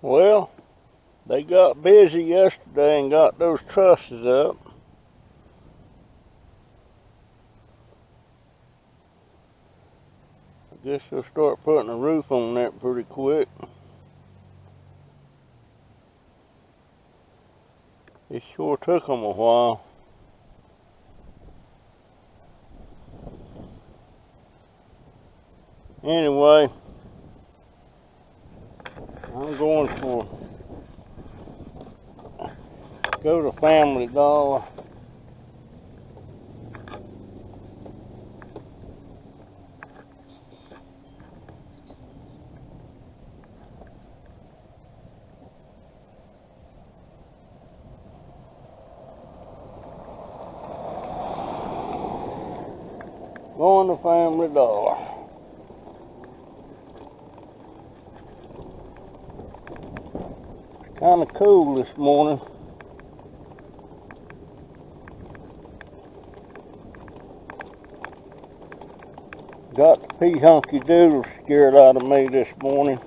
Well, they got busy yesterday and got those trusses up. I guess they'll start putting a roof on that pretty quick. It sure took them a while. Anyway, I'm going go to Family Dollar. Going to Family Dollar. It's kind of cool this morning. Got the pea hunky doodle scared out of me this morning.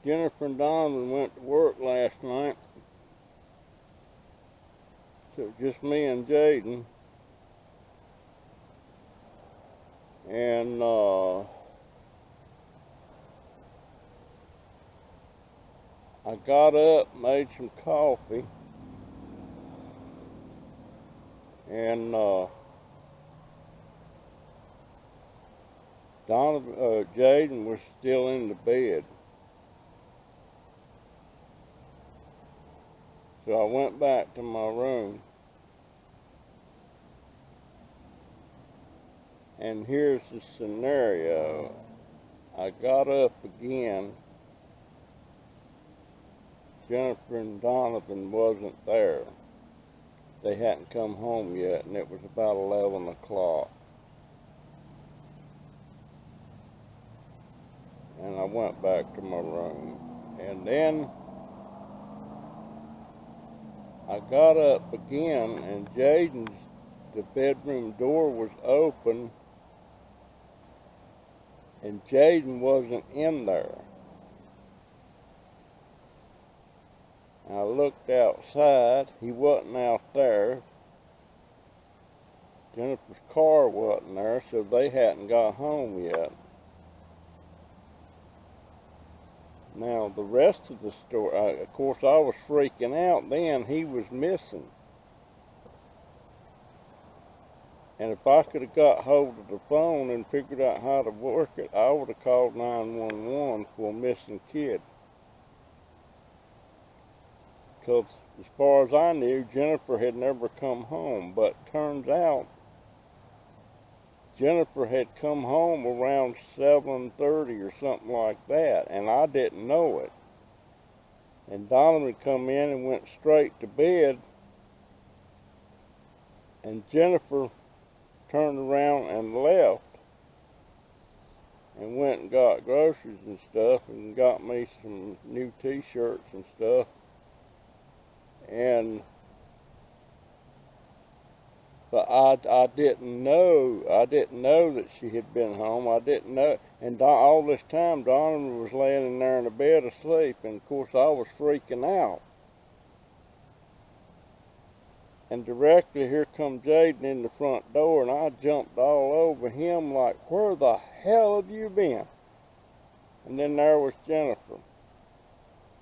Jennifer and Donovan went to work last night. So it was just me and Jaden. And I got up, made some coffee, and Jaden was still in the bed. So I went back to my room. And here's the scenario. I got up again. Jennifer and Donovan wasn't there. They hadn't come home yet, and it was about 11 o'clock. And I went back to my room. And then I got up again, and the bedroom door was open, and Jaden wasn't in there. I looked outside. He wasn't out there. Jennifer's car wasn't there, so they hadn't got home yet. Now, the rest of the story, of course, I was freaking out then. He was missing. And if I could have got hold of the phone and figured out how to work it, I would have called 911 for a missing kid. Because as far as I knew, Jennifer had never come home. But turns out, Jennifer had come home around 7:30 or something like that, and I didn't know it. And Donovan come in and went straight to bed, and Jennifer turned around and left and went and got groceries and stuff and got me some new t-shirts and stuff. But I didn't know that she had been home. I didn't know. And all this time, Donovan was laying in there in the bed asleep. And of course, I was freaking out. And directly here come Jaden in the front door, and I jumped all over him like, where the hell have you been? And then there was Jennifer.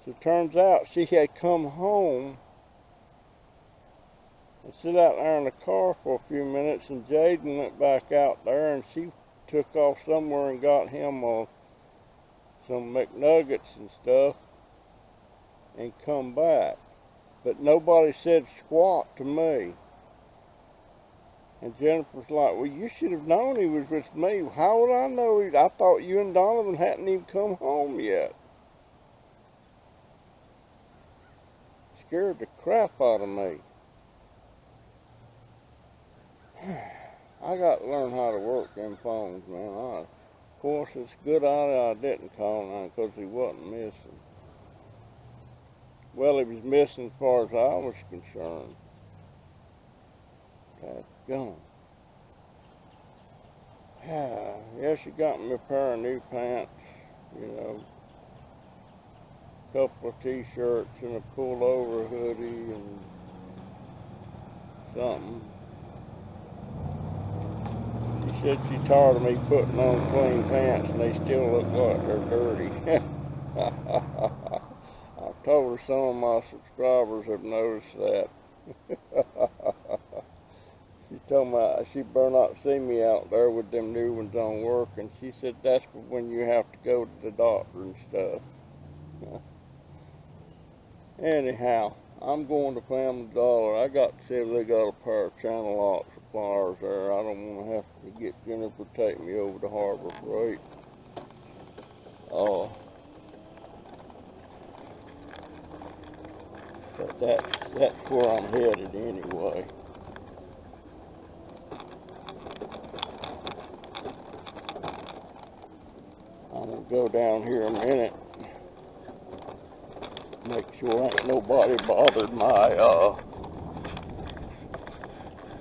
So it turns out she had come home and sit out there in the car for a few minutes, and Jaden went back out there, and she took off somewhere and got him some McNuggets and stuff and come back. But nobody said squat to me. And Jennifer's like, well, you should have known he was with me. How would I know? I thought you and Donovan hadn't even come home yet. Scared the crap out of me. I got to learn how to work them phones, man. Of course, it's good I didn't call him because he wasn't missing. Well, he was missing as far as I was concerned. That's gone. Yeah, she got me a pair of new pants, you know, a couple of t-shirts and a pullover hoodie and something. She said she's tired of me putting on clean pants and they still look like they're dirty. I told her some of my subscribers have noticed that. She told me she better not see me out there with them new ones on work, and she said that's when you have to go to the doctor and stuff. Anyhow, I'm going to Family Dollar. I got to see if they got a pair of channel lock suppliers there. I don't want to have to get Jennifer to take me over to Harbor Freight. But that's where I'm headed anyway. I'm going to go down here a minute, make sure ain't nobody bothered my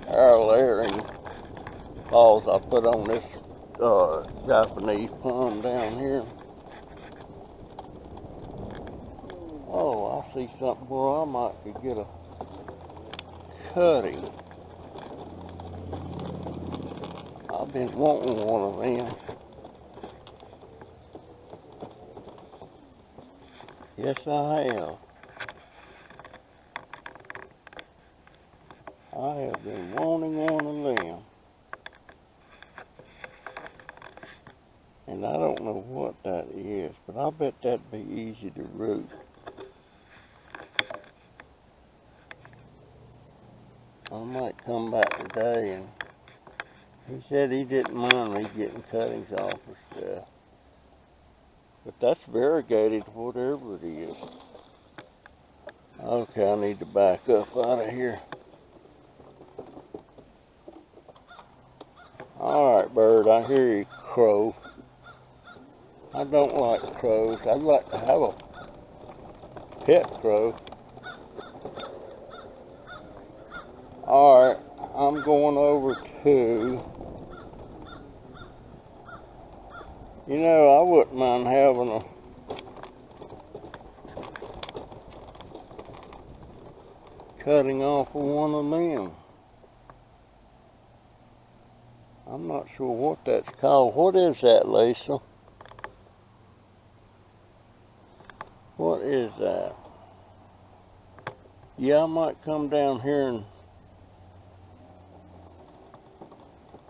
air layering balls I put on this Japanese plum down here. Oh, I see something where I might could get a cutting. I've been wanting one of them. Yes, I have. I have been wanting one of them. And I don't know what that is, but I bet that'd be easy to root. I might come back today, and he said he didn't mind me getting cuttings off of stuff. But that's variegated, whatever it is. Okay, I need to back up out of here. Alright, bird, I hear you, crow. I don't like crows. I'd like to have a pet crow. Alright, I'm going over to, you know, I wouldn't mind having a cutting off of one of them. I'm not sure what that's called. What is that, Lisa? What is that? Yeah, I might come down here and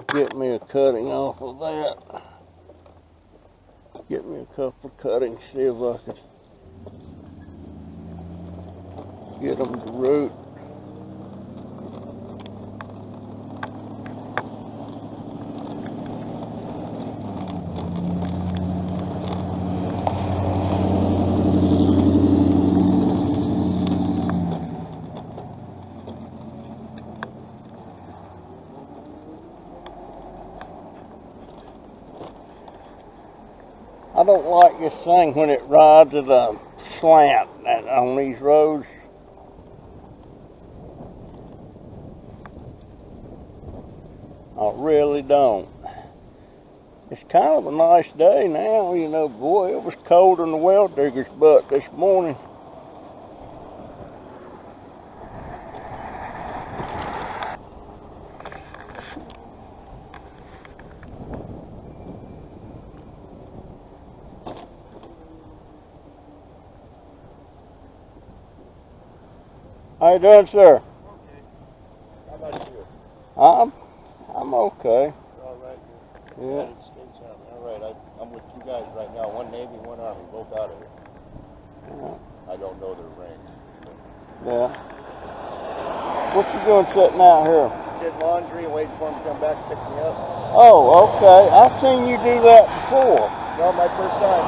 get me a cutting off of that. Get me a couple of cuttings, see if I can get them to root. I don't like this thing when it rides at a slant on these roads. I really don't. It's kind of a nice day now, you know. Boy, it was colder than the well digger's butt this morning. How you doing, sir? Okay. How about you? I'm okay. All right. Yeah. United States Army. All right. I'm with two guys right now. One Navy, one Army. Both out of here. Yeah. I don't know their ranks. Yeah. What you doing sitting out here? did laundry and waited for him to come back and pick me up. Oh, okay. I've seen you do that before. No, my first time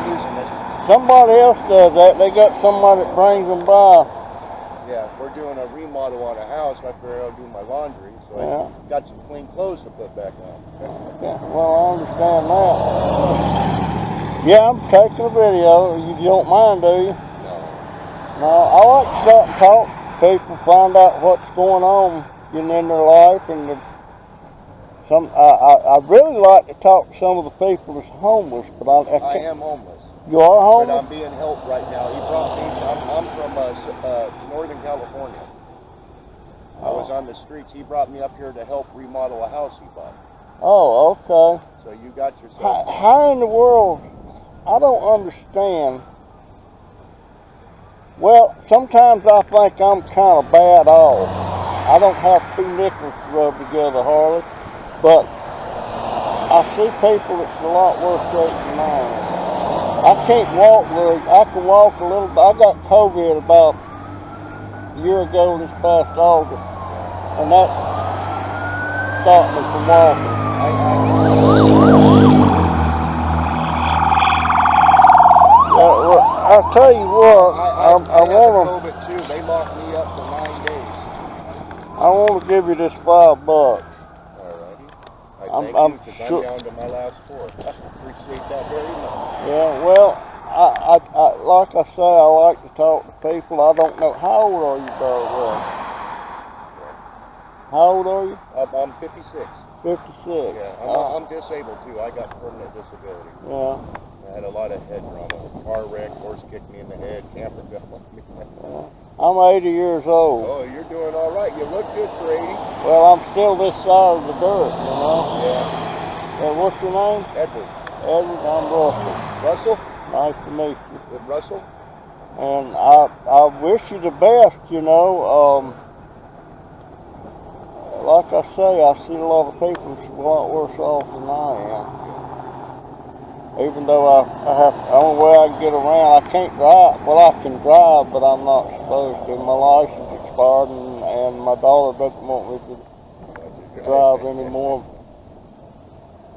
using this. Somebody else does that. They got somebody that brings them by. Yeah, we're doing a remodel on a house. I figured I'll do my laundry, so Yeah. I got some clean clothes to put back on. Yeah, well, I understand that. Yeah, I'm taking a video. You don't mind, do you? No. No, I like to stop and talk to people, find out what's going on in their life, and I really like to talk to some of the people that's homeless, but I I can't. am homeless. You are But homeless? I'm being helped right now. He brought me, I'm from Northern California. I was on the streets. He brought me up here to help remodel a house he bought. Oh, okay. So you got yourself. How in the world? I don't understand. Well, sometimes I think I'm kind of bad off. I don't have two nickels to rub together, Harley, but I see people that's a lot worse shape than I am. I can't walk very. I can walk a little bit. I got COVID about a year ago this past August, and that stopped me from walking. Well, I'll tell you what, I want had COVID too. They locked me up for 9 days. I want to give you this $5. Alrighty. I thank I'm you, because sure. I'm down to my last 4. I appreciate that very much. Yeah, well, I like I say, I like to talk to people. I don't know. How old are you, by the way? How old are you? I'm 56. 56. Yeah, I'm disabled too. I got permanent disability. Yeah. I had a lot of head trauma. Car wreck, horse kicked me in the head, camper fell on me. I'm 80 years old. Oh, you're doing all right. You look good for 80. Well, I'm still this side of the dirt, you know. Yeah. What's your name? Edward. Edward, I'm Russell. Russell? Nice to meet you. With Russell? And I wish you the best, you know. Like I say, I see a lot of people that's a lot worse off than I am. Even though the only way I can get around, I can't drive. Well, I can drive, but I'm not supposed to. My license expired, and my daughter doesn't want me to drive anymore.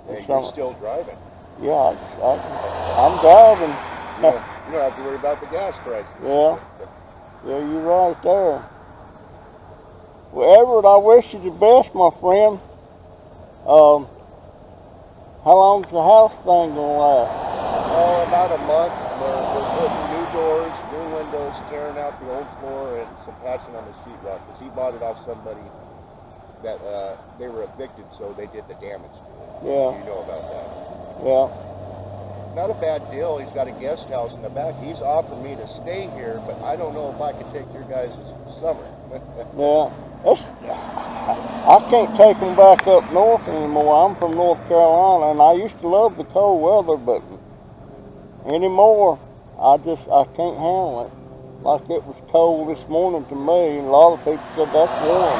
And you're still driving? Yeah, I'm driving. You don't have to worry about the gas prices. Yeah, you're right there. Well, Everett, I wish you the best, my friend. How long's the house thing gonna last? Oh, about a month. We're putting new doors, new windows, tearing out the old floor, and some patching on the sheetrock. Because he bought it off somebody that they were evicted, so they did the damage to it. Yeah. You know about that. Yeah. Not a bad deal. He's got a guest house in the back. He's offered me to stay here, but I don't know if I could take your guys' summer. Yeah. I can't take them back up north anymore. I'm from North Carolina, and I used to love the cold weather, but anymore, I can't handle it. Like it was cold this morning to me, and a lot of people said that's warm.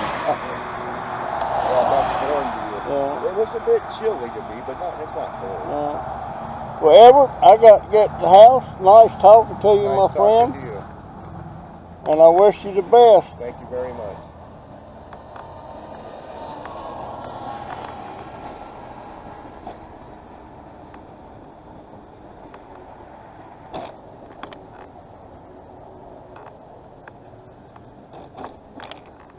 Yeah, that's warm to you. Yeah. It was a bit chilly to me, but it's not cold. Yeah. Well, Everett, I got to get to the house. Nice talking to you, my friend. Nice talking to you. And I wish you the best. Thank you very much.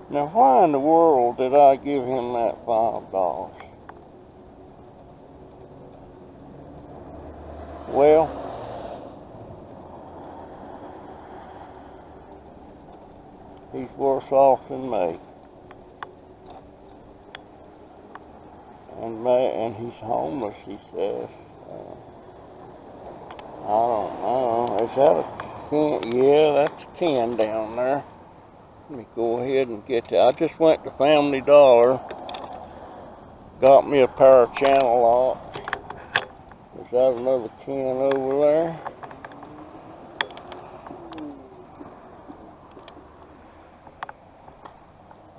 Now, why in the world did I give him that $5? Well, he's worse off than me. And he's homeless, he says. I don't know. Is that a can? Yeah, that's a can down there. Let me go ahead and get that. I just went to Family Dollar. Got me a pair of channel locks. Is that another can over there?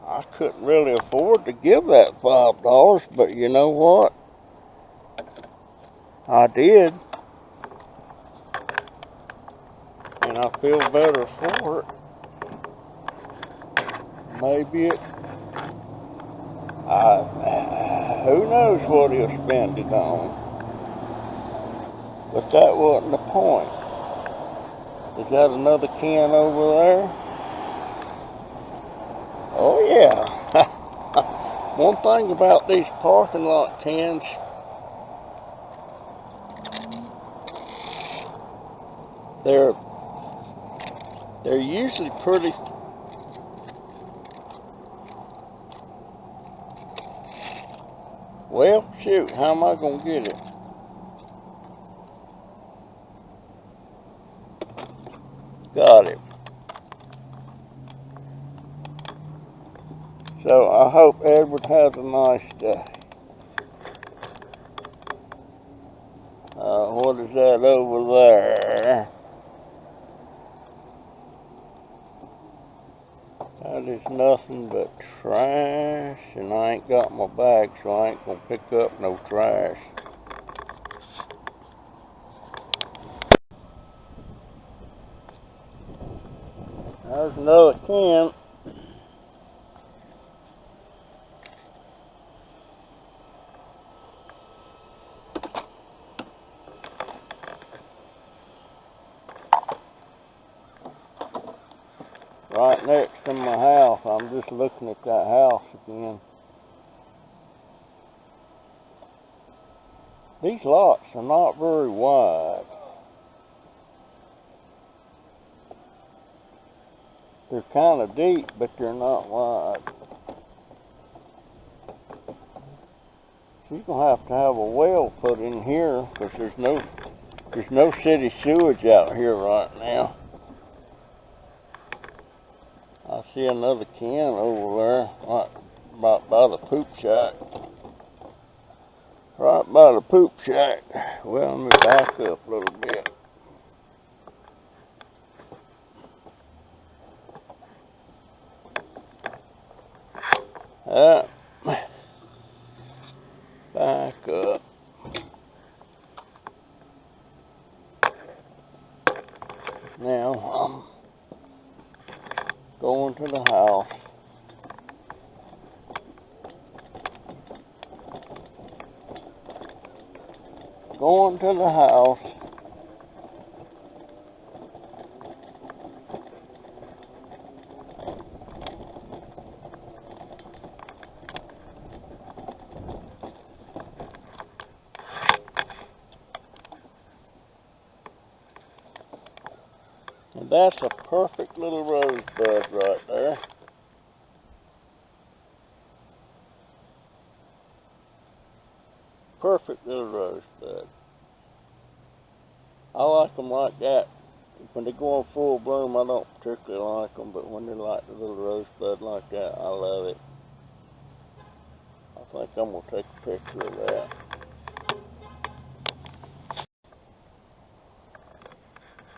I couldn't really afford to give that $5, but you know what? I did. And I feel better for it. Maybe Who knows what he'll spend it on? But that wasn't the point. Is that another can over there? Oh yeah. One thing about these parking lot cans, they're usually pretty. Well, shoot, how am I gonna get it? Got it. So I hope Edward has a nice day. What is that over there? That is nothing but trash, and I ain't got my bag, so I ain't gonna pick up no trash. There's another can. Right next to my house. I'm just looking at that house again. These lots are not very wide. They're kind of deep, but they're not wide. She's gonna have to have a well put in here because there's no city sewage out here right now. I see another can over there, right by the poop shack. Right by the poop shack. Well, let me back up a little bit. Back up. Now I'm going to the house. Going to the house. And that's a perfect little rosebud right there. Perfect little rosebud. I like them like that. When they go in full bloom, I don't particularly like them, but when they're like the little rosebud like that, I love it. I think I'm going to take a picture of that.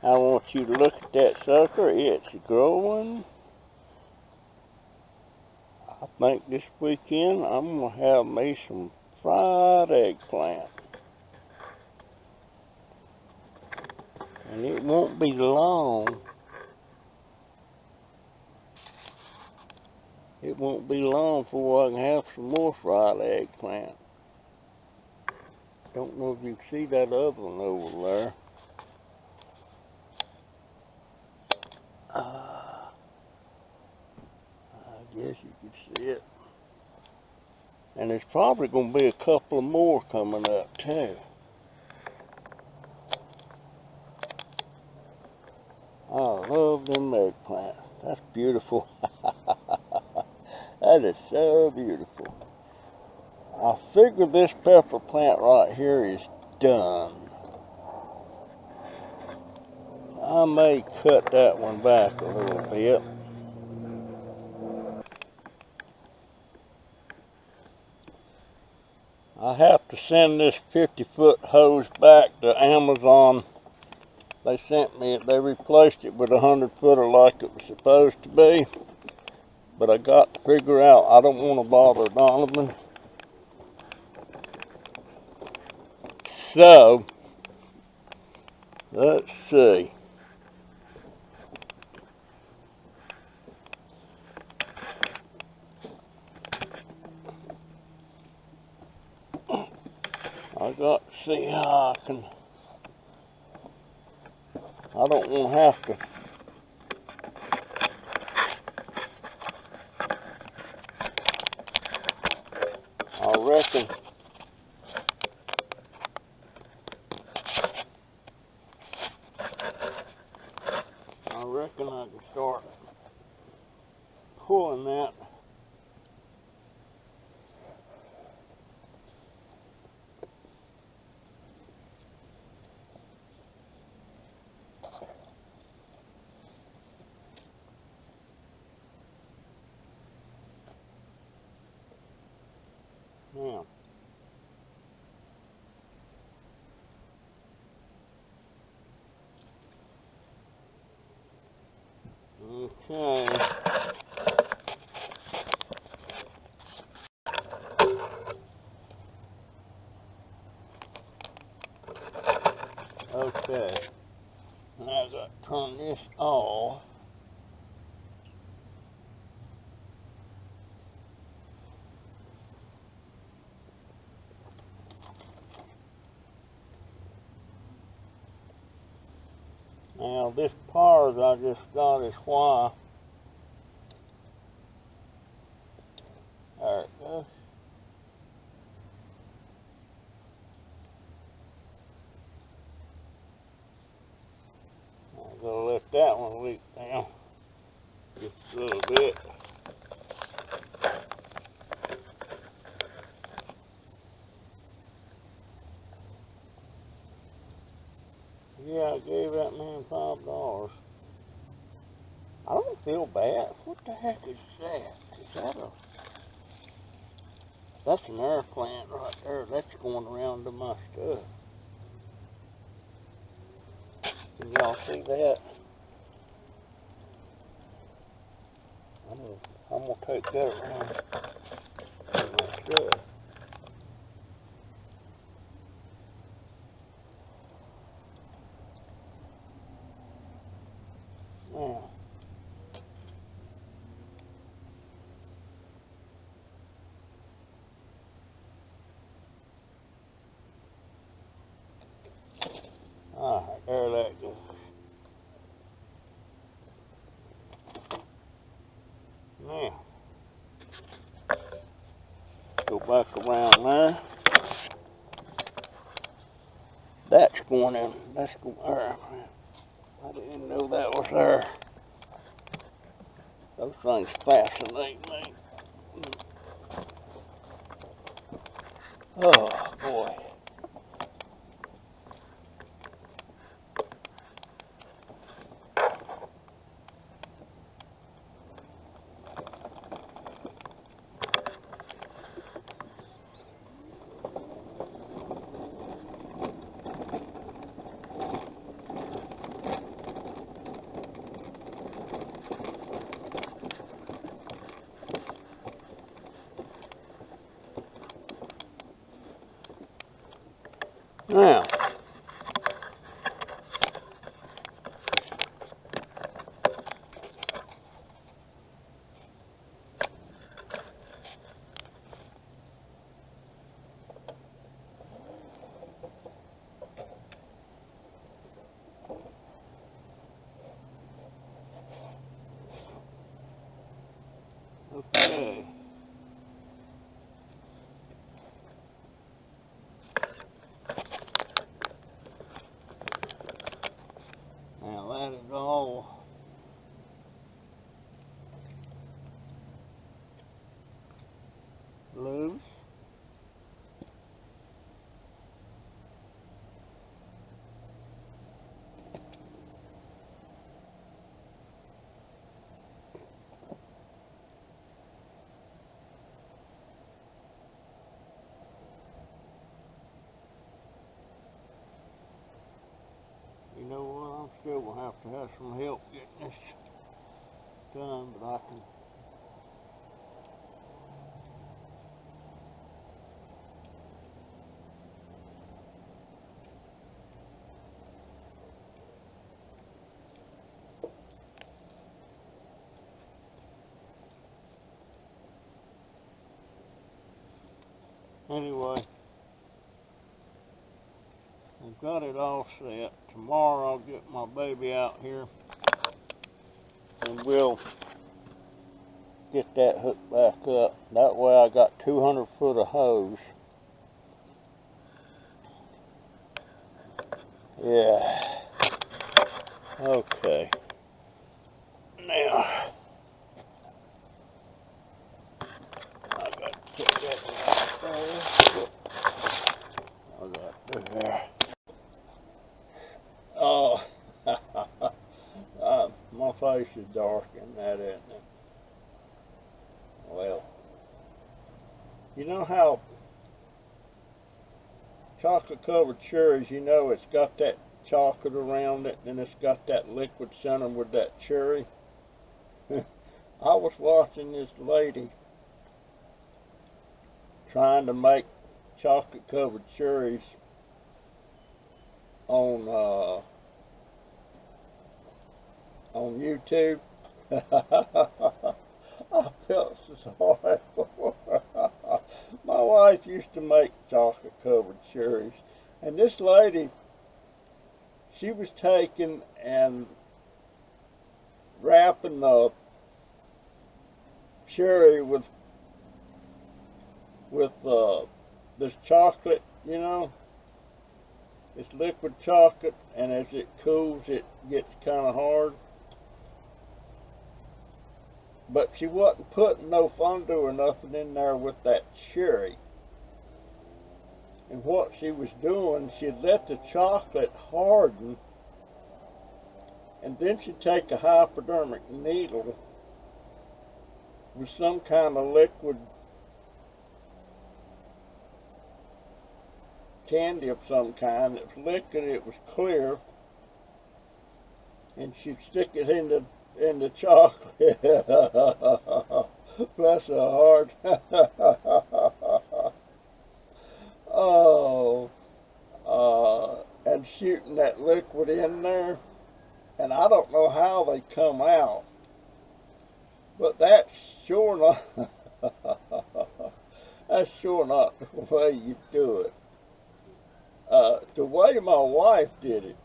I want you to look at that sucker. It's growing. I think this weekend I'm going to have me some fried eggplant. And it won't be long. It won't be long before I can have some more fried eggplant. Don't know if you can see that other one over there. I guess you can see it. And there's probably going to be a couple of more coming up too. I love them eggplants. That's beautiful. That is so beautiful. I figure this pepper plant right here is done. I may cut that one back a little bit. I have to send this 50-foot hose back to Amazon. They sent me it. They replaced it with a 100-footer like it was supposed to be. But I got to figure out, I don't want to bother Donovan. So, let's see. I got to see how I can. I don't want to have to. I reckon I can start pulling that. Now, okay. Okay. Now I got to turn this off. Now this part I just got is why. There it goes. I'm gonna let that one leak down just a little bit. Yeah, I gave that man $5. I don't feel bad. What the heck is that? Is that a... That's an air plant right there. That's going around to my stuff. Can y'all see that? I'm gonna take that around to my stuff. Now, alright, there that goes. Now, go back around there. That's going in. That's going there. I didn't know that was there. Those things fascinate me. Oh boy. Now, okay. Now that is all loose. You know what? I'm still gonna have to have some help getting this done, but I can. Anyway, I've got it all set. Tomorrow I'll get my baby out here and we'll get that hooked back up. That way I got 200 foot of hose. Yeah. Okay. Now, I got to put that there. I got to do there. Oh, my face is dark in that, isn't it? Well, you know how chocolate covered cherries, you know, it's got that chocolate around it and it's got that liquid center with that cherry. I was watching this lady trying to make chocolate covered cherries on YouTube. I felt so sorry for her. My wife used to make chocolate covered cherries, and this lady, she was taking and wrapping the cherry with this chocolate, you know, this liquid chocolate, and as it cools it gets kind of hard. But she wasn't putting no fondue or nothing in there with that cherry. And what she was doing, she'd let the chocolate harden, and then she'd take a hypodermic needle with some kind of liquid candy of some kind. It was liquid, it was clear, and she'd stick it in the chocolate. Bless her heart. Oh, and shooting that liquid in there, and I don't know how they come out, but that's sure not that's sure not the way you do it. The way my wife did it,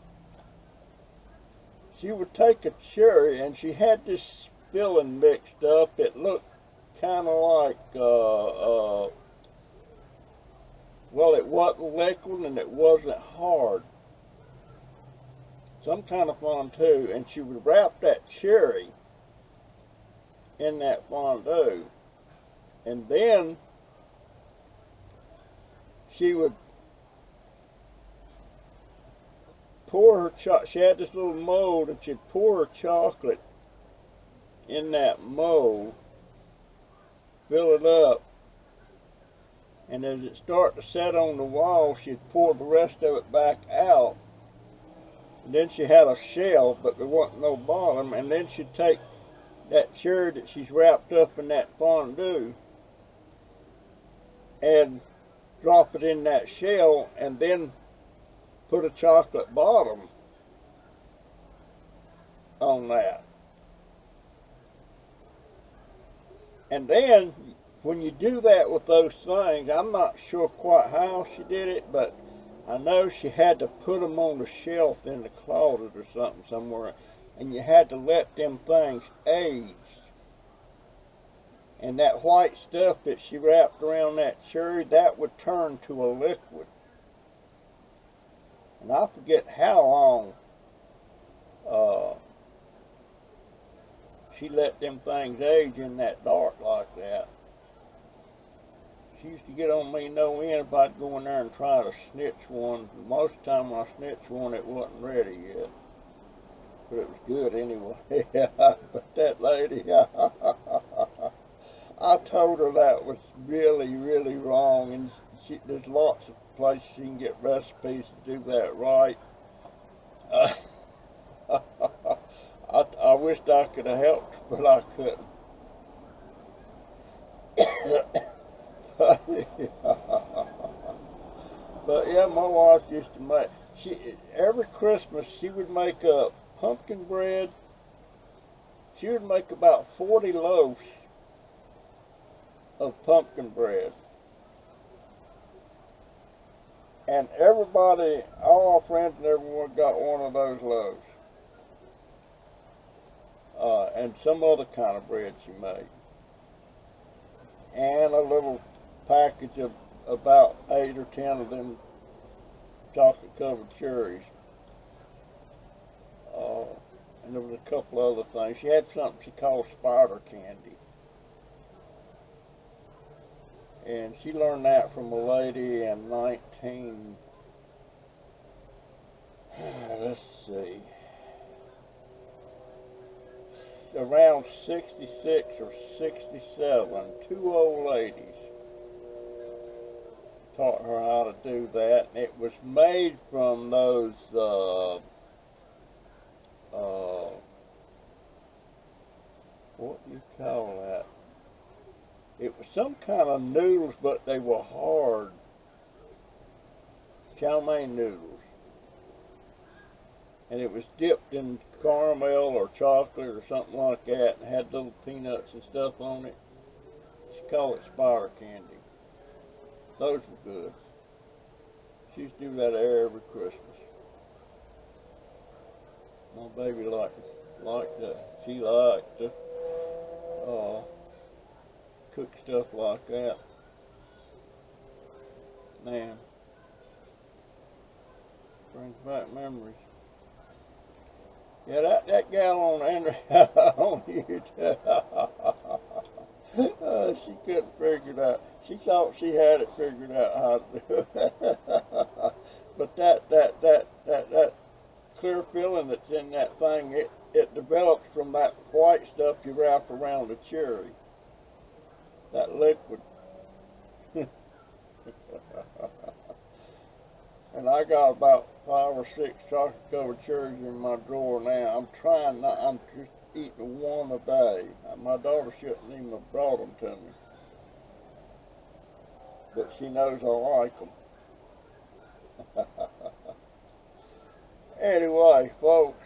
she would take a cherry and she had this filling mixed up. It looked kind of like, well, it wasn't liquid and it wasn't hard. Some kind of fondue, and she would wrap that cherry in that fondue, and then she would pour her chocolate. She had this little mold, and she'd pour her chocolate in that mold, fill it up, and as it started to set on the wall, she'd pour the rest of it back out. And then she had a shell, but there wasn't no bottom, and then she'd take that cherry that she's wrapped up in that fondue and drop it in that shell, and then put a chocolate bottom on that. And then when you do that with those things, I'm not sure quite how she did it, but I know she had to put them on the shelf in the closet or something somewhere, and you had to let them things age. And that white stuff that she wrapped around that cherry, that would turn to a liquid. And I forget how long she let them things age in that dark like that. She used to get on me no end if I'd go in there and try to snitch one. Most of the time when I snitched one, it wasn't ready yet. But it was good anyway. But that lady, I told her that was really, really wrong. And there's lots of places you can get recipes to do that right. I wished I could have helped, but I couldn't. But yeah, my wife used to make, every Christmas she would make a pumpkin bread. She would make about 40 loaves of pumpkin bread. And everybody, all our friends and everyone got one of those loaves. And some other kind of bread she made. And a little package of about 8 or 10 of them chocolate covered cherries. And there was a couple other things. She had something she called spider candy. And she learned that from a lady in let's see, around 66 or 67, two old ladies taught her how to do that. And it was made from those, what do you call that? It was some kind of noodles, but they were hard. Chow mein noodles. And it was dipped in caramel or chocolate or something like that, and had little peanuts and stuff on it. She called it spider candy. Those were good. She used to do that every Christmas. My baby liked that. She liked to cook stuff like that. Man, brings back memories. Yeah, that gal on on YouTube, she couldn't figure it out. She thought she had it figured out how to do it. But that clear filling that's in that thing, it develops from that white stuff you wrap around the cherry. That liquid. And I got about 5 or 6 chocolate covered cherries in my drawer now. I'm just eating one a day. My daughter shouldn't even have brought them to me. But she knows I like them. Anyway, folks,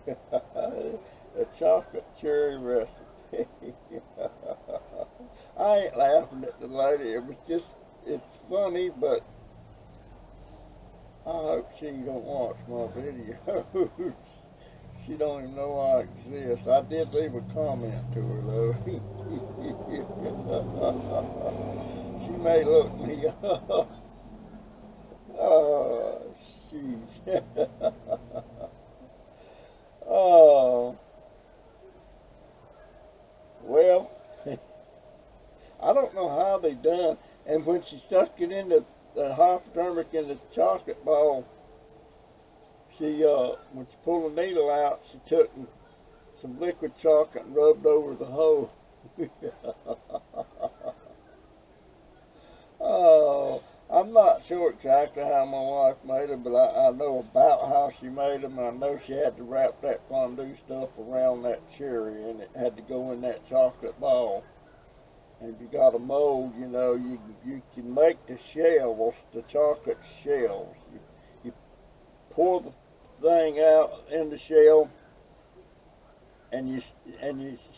the chocolate cherry recipe. I ain't laughing at the lady. It's funny, but I hope she don't watch my videos. She don't even know I exist. I did leave a comment to her though. She may look me up. Oh, sheesh. Oh, well, I don't know how they done. And when she stuck it in the hypodermic in the chocolate ball, she when she pulled the needle out, she took some liquid chocolate and rubbed over the hole. Oh, I'm not sure exactly how my wife made them, but I know about how she made them. I know she had to wrap that fondue stuff around that cherry, and it had to go in that chocolate ball. And if you got a mold, you know, you can make the shells, the chocolate shells. You pour the thing out in the shell, and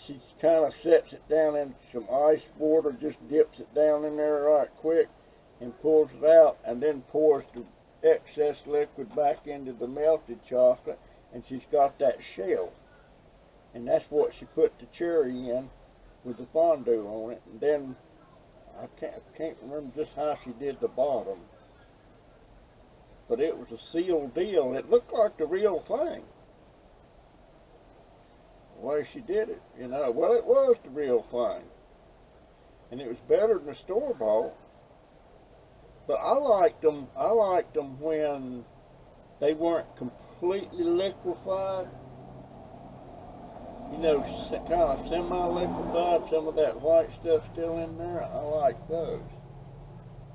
she kind of sets it down in some ice water, just dips it down in there right quick, and pulls it out, and then pours the excess liquid back into the melted chocolate, and she's got that shell. And that's what she put the cherry in with the fondue on it. And then I can't remember just how she did the bottom, but it was a sealed deal. It looked like the real thing, the way she did it, you know. Well, it was the real thing, and it was better than the store-bought. But I liked them when they weren't completely liquefied. You know, kind of semi-liquefied, some of that white stuff still in there. I like those.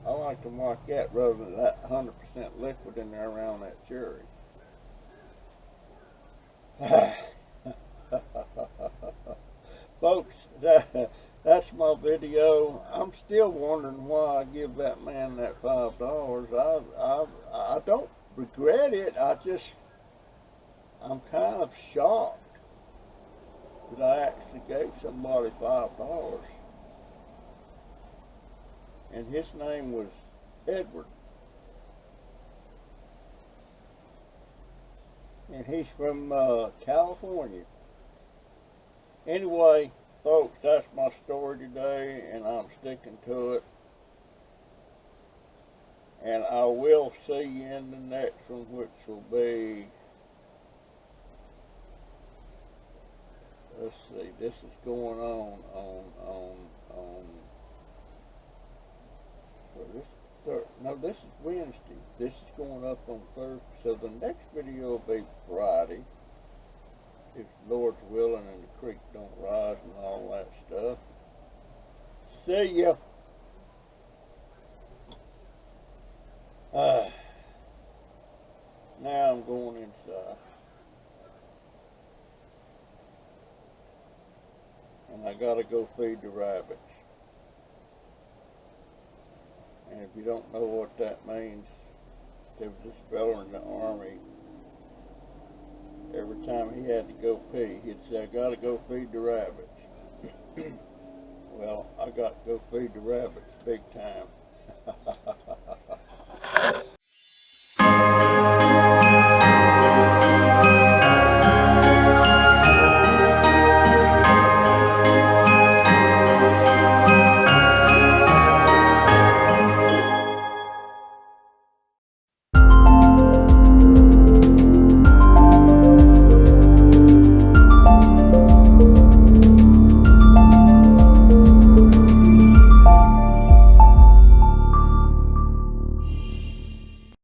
I like them like that rather than that 100% liquid in there around that cherry. Folks, that's my video. I'm still wondering why I give that man that $5. I don't regret it. I'm kind of shocked that I actually gave somebody $5. And his name was Edward. and he's from California. Anyway, folks, that's my story today, and I'm sticking to it. And I will see you in the next one, which will be, let's see, this is going on so this is Wednesday. This is going up on Thursday. So the next video will be Friday, if the Lord's willing and the creek don't rise and all that stuff. See ya. Now I'm going inside. And I gotta go feed the rabbits. And if you don't know what that means, there was this fella in the army. Every time he had to go pee, he'd say, I gotta go feed the rabbits. Well, I got to go feed the rabbits big time.